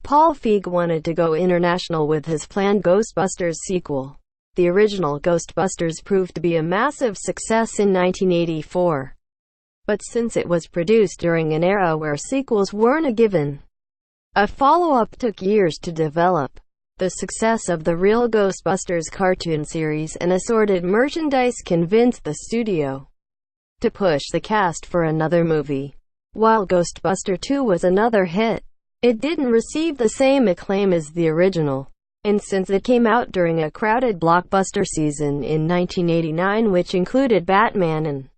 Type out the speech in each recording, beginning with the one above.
Paul Feig wanted to go international with his planned Ghostbusters sequel. The original Ghostbusters proved to be a massive success in 1984. But since it was produced during an era where sequels weren't a given, a follow-up took years to develop. The success of the real Ghostbusters cartoon series and assorted merchandise convinced the studio to push the cast for another movie. While Ghostbuster 2 was another hit, it didn't receive the same acclaim as the original. And since it came out during a crowded blockbuster season in 1989 which included Batman and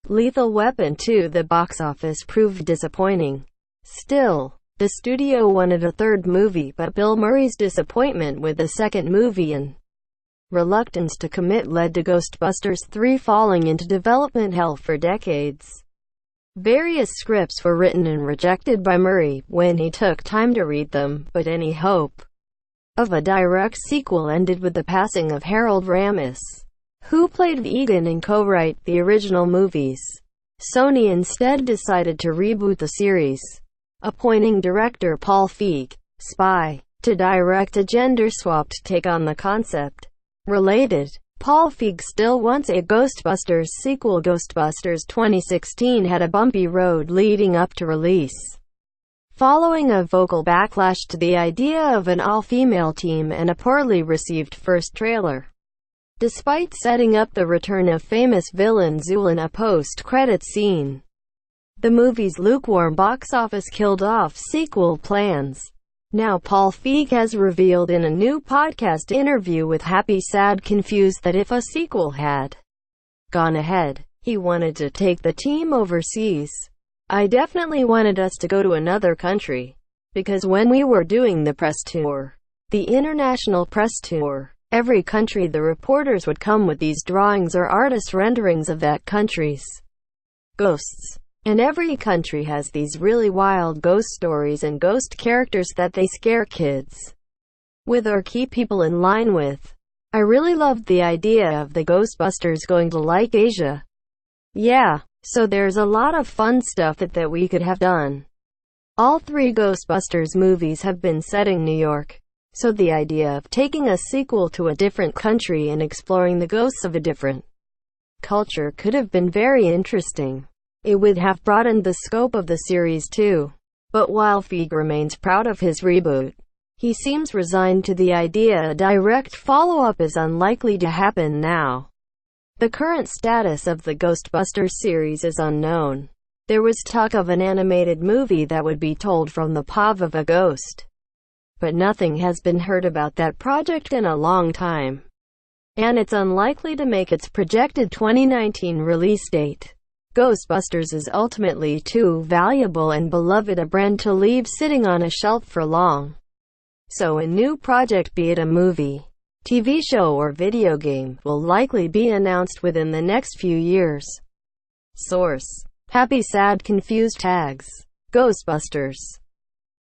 Lethal Weapon 2, the box office proved disappointing. Still, the studio wanted a third movie, but Bill Murray's disappointment with the second movie and reluctance to commit led to Ghostbusters 3 falling into development hell for decades. Various scripts were written and rejected by Murray when he took time to read them, but any hope of a direct sequel ended with the passing of Harold Ramis, who played Egon and co-wrote the original movies. Sony instead decided to reboot the series, appointing director Paul Feig, Spy, to direct a gender-swapped take on the concept. Related, Paul Feig still wants a Ghostbusters sequel. Ghostbusters 2016 had a bumpy road leading up to release, following a vocal backlash to the idea of an all-female team and a poorly received first trailer. Despite setting up the return of famous villain Zool in a post-credits scene, the movie's lukewarm box office killed off sequel plans. Now Paul Feig has revealed in a new podcast interview with Happy Sad Confused that if a sequel had gone ahead, he wanted to take the team overseas. I definitely wanted us to go to another country, because when we were doing the press tour, the international press tour, every country the reporters would come with these drawings or artist renderings of that country's ghosts. And every country has these really wild ghost stories and ghost characters that they scare kids with or keep people in line with. I really loved the idea of the Ghostbusters going to like Asia. Yeah, so there's a lot of fun stuff that we could have done. All three Ghostbusters movies have been set in New York, so the idea of taking a sequel to a different country and exploring the ghosts of a different culture could have been very interesting. It would have broadened the scope of the series too. But while Feig remains proud of his reboot, he seems resigned to the idea a direct follow-up is unlikely to happen now. The current status of the Ghostbusters series is unknown. There was talk of an animated movie that would be told from the POV of a ghost, but nothing has been heard about that project in a long time, and it's unlikely to make its projected 2019 release date. Ghostbusters is ultimately too valuable and beloved a brand to leave sitting on a shelf for long. So a new project, be it a movie, TV show or video game, will likely be announced within the next few years. Source: Happy Sad Confused Tags. Ghostbusters.